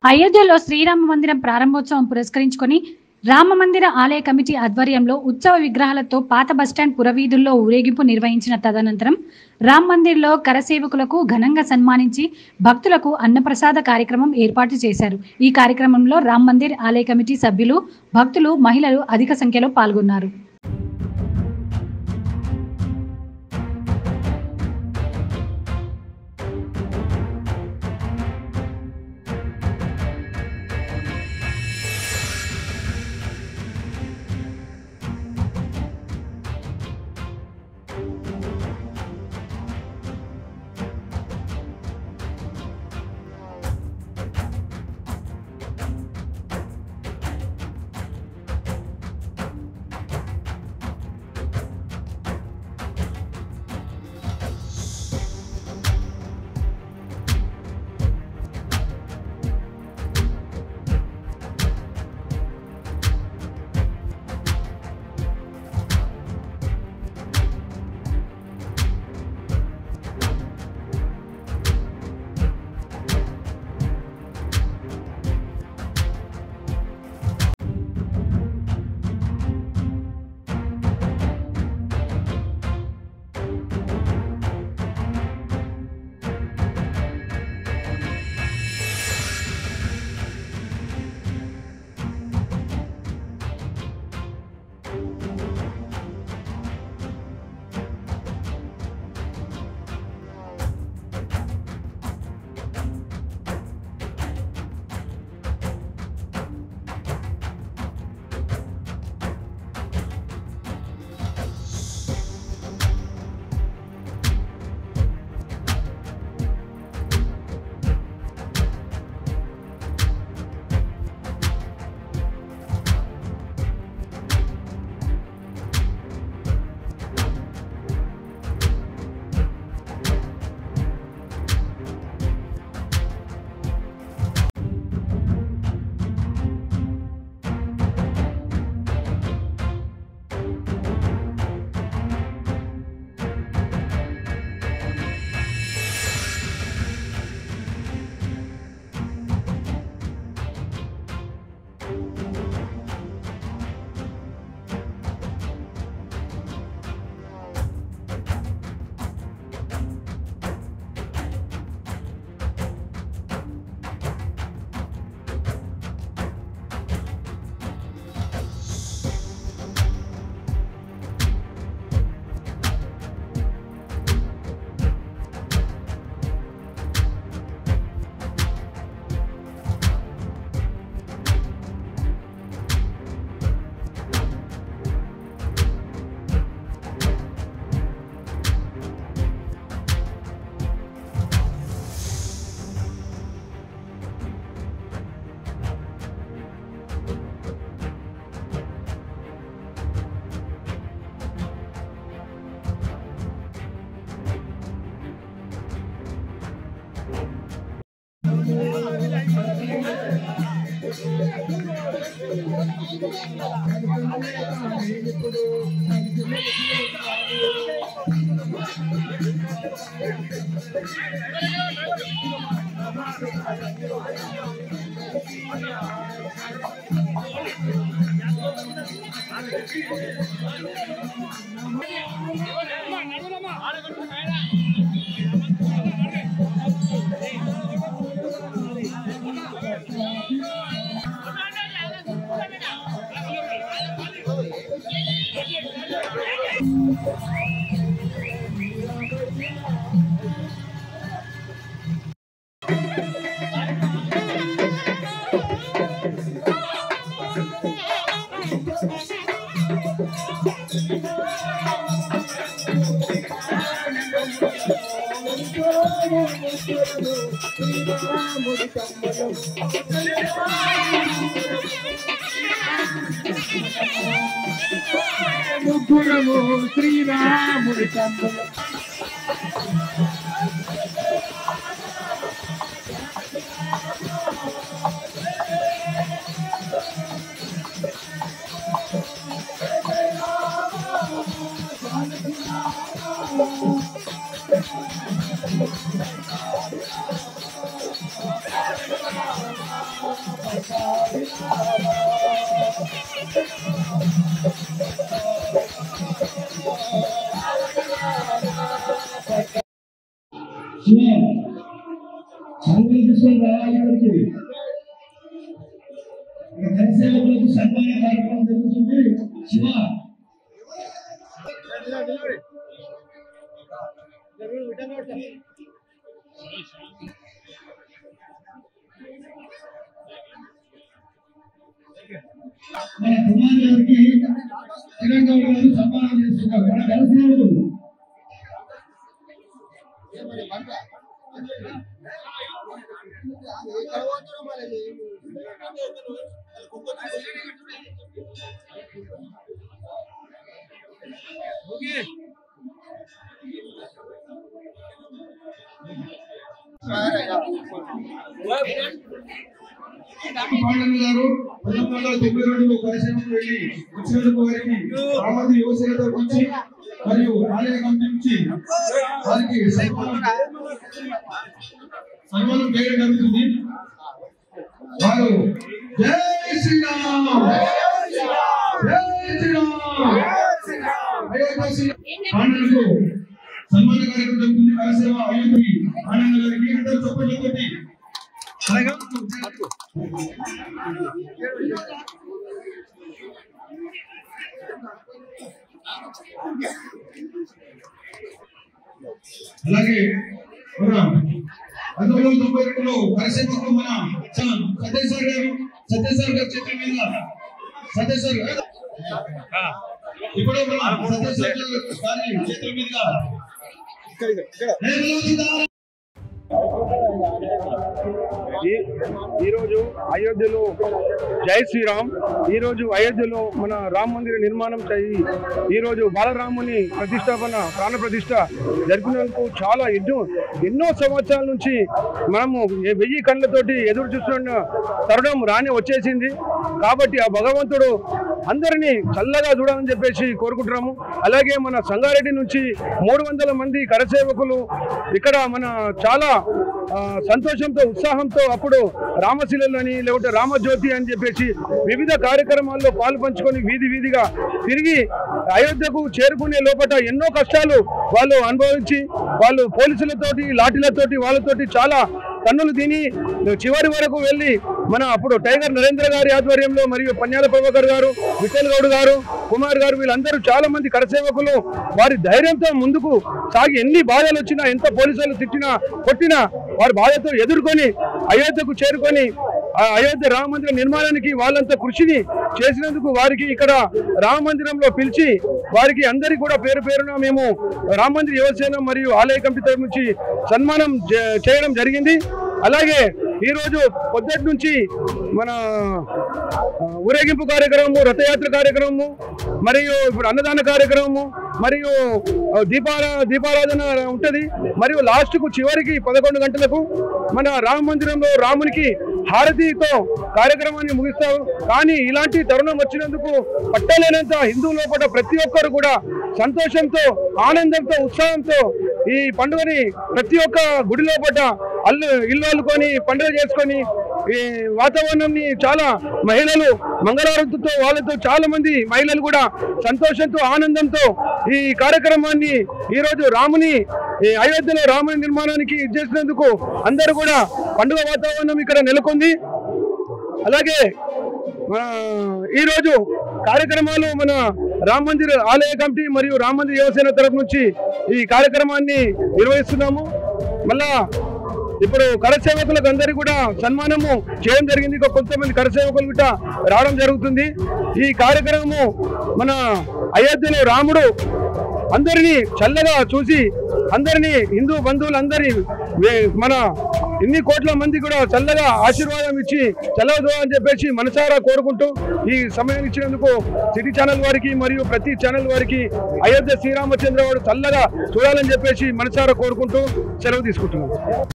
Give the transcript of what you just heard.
అయోధ్యలో శ్రీరామ మందిరం ప్రారంభోత్సవం పురస్కరించుకొని రామమందిర ఆలయ కమిటీ ఆధ్వర్యంలో ఉత్సవ విగ్రహాలతో పాత బస్టాండ్ పురవీధుల్లో ఊరేగింపు నిర్వహించిన తదనంతరం రామ్ మందిర్లో కరసేవకులకు ఘనంగా సన్మానించి భక్తులకు అన్నప్రసాద కార్యక్రమం ఏర్పాటు చేశారు. ఈ కార్యక్రమంలో రామ్ మందిర్ ఆలయ కమిటీ సభ్యులు, భక్తులు, మహిళలు అధిక సంఖ్యలో పాల్గొన్నారు. శ్రీరాముడి తమ్ముడు సన్మాన కార్యక్రమం జరుగుతుంది. శివ మన కుమార్ గారికి కిరణ్ గౌడ్ గారు సన్మానం చేస్తున్నారు. మన జనసేనలు పాండన్న గారు 1992లో పరిశ్రమకు వెళ్ళి వచ్చినందుకు వారికి రామోజీ యువసేన తరఫు నుంచి మరియు ఆలయ కమిటీ నుంచి వారికి సన్మానం చేయడం జరుగుతుంది. వారు జై శ్రీరామ్ జై శ్రీరామ్ పాండన్నకు సన్మాన కార్యక్రమం జరుగుతుంది. కరసేవ అయోధ్యకి పాండన్న గారికి అందరూ చప్పట్లతోటి అలాగే మన 1992లో పరిశ్రమకు మన సత్యసార్ గారు చేతుల మీద సత్యసార్ ఇప్పుడు మన సత్యసార్ గారి చేతుల మీదుగా ఈరోజు అయోధ్యలో జై శ్రీరామ్. ఈరోజు అయోధ్యలో మన రామ మందిర నిర్మాణం చేయి ఈరోజు బాలరాముని ప్రతిష్టాపన ప్రాణ ప్రతిష్ట జరిపినందుకు చాలా ఎన్నో సంవత్సరాల నుంచి మనము 1000 కళ్ళతోటి ఎదురు చూస్తున్న తరుణం రాని వచ్చేసింది. కాబట్టి ఆ భగవంతుడు అందరినీ చల్లగా చూడాలని చెప్పేసి కోరుకుంటున్నాము. అలాగే మన సంగారెడ్డి నుంచి 300 మంది కరసేవకులు ఇక్కడ మన చాలా సంతోషంతో ఉత్సాహంతో అప్పుడు రామశిలలు అని లేకపోతే రామజ్యోతి అని చెప్పేసి వివిధ కార్యక్రమాల్లో పాలు పంచుకొని వీధిగా తిరిగి అయోధ్యకు చేరుకునే లోపల ఎన్నో కష్టాలు వాళ్ళు అనుభవించి వాళ్ళు పోలీసులతోటి లాఠీలతోటి వాళ్ళతోటి చాలా తన్నులు తిని చివరి వరకు వెళ్ళి మన అప్పుడు టైగర్ నరేంద్ర గారి ఆధ్వర్యంలో మరియు పన్యాల ప్రభాకర్ గారు, విఠల్ గౌడ్ గారు, కుమార్ గారు వీళ్ళందరూ చాలా మంది కరసేవకులు వారి ధైర్యంతో ముందుకు సాగి ఎన్ని బాధలు వచ్చినా ఎంత పోలీసులు తిట్టినా కొట్టినా వారి బాధతో ఎదుర్కొని అయోధ్యకు చేరుకొని అయోధ్య రామ మందిర నిర్మాణానికి వాళ్ళంతా కృషిని చేసినందుకు వారికి ఇక్కడ రామ మందిరంలో పిలిచి వారికి అందరికీ కూడా పేరు పేరున మేము రామ మందిర యువసేన మరియు ఆలయ కమిటీ తరఫు నుంచి సన్మానం చేయడం జరిగింది. అలాగే ఈరోజు పొద్దుటి నుంచి మన ఊరేగింపు కార్యక్రమము, రథయాత్ర కార్యక్రమము మరియు ఇప్పుడు అన్నదాన కార్యక్రమము మరియు దీపారాధన ఉంటుంది. మరియు లాస్ట్కు చివరికి 11 గంటలకు మన రామ మందిరంలో రామునికి హారతితో కార్యక్రమాన్ని ముగిస్తారు. కానీ ఇలాంటి తరుణం వచ్చినందుకు పట్టలేనంత హిందూ లోపల ప్రతి ఒక్కరు కూడా సంతోషంతో ఆనందంతో ఉత్సాహంతో ఈ పండుగని ప్రతి ఒక్క గుడి లోపల ఇల్లు అల్లుకొని పండుగ చేసుకొని ఈ వాతావరణాన్ని చాలా మహిళలు మంగళారతితో వాళ్ళతో చాలా మంది మహిళలు కూడా సంతోషంతో ఆనందంతో ఈ కార్యక్రమాన్ని ఈరోజు రాముని అయోధ్యలో రాముని నిర్మాణానికి చేసినందుకు అందరూ కూడా పండుగ వాతావరణం ఇక్కడ నెలకొంది. అలాగే ఈరోజు కార్యక్రమాలు మన రామ మందిర్ ఆలయ కమిటీ మరియు రామ మందిర్ యువసేన తరఫు నుంచి ఈ కార్యక్రమాన్ని నిర్వహిస్తున్నాము. మళ్ళా ఇప్పుడు కరసేవకులకు అందరికీ కూడా సన్మానము చేయడం జరిగింది. కొంతమంది కరసేవకులు కూడా రావడం జరుగుతుంది. ఈ కార్యక్రమము మన అయోధ్యలో రాముడు అందరినీ చల్లగా చూసి అందరినీ హిందూ బంధువులందరి మన ఇన్ని కోట్ల మంది కూడా చల్లగా ఆశీర్వాదం ఇచ్చి చల్లదు అని చెప్పేసి మనసారా కోరుకుంటూ ఈ సమయాన్ని ఇచ్చినందుకు సిటీ ఛానల్ వారికి మరియు ప్రతి ఛానల్ వారికి అయోధ్య శ్రీరామచంద్ర వారు చల్లగా చూడాలని చెప్పేసి మనసారా కోరుకుంటూ సెలవు తీసుకుంటున్నాం.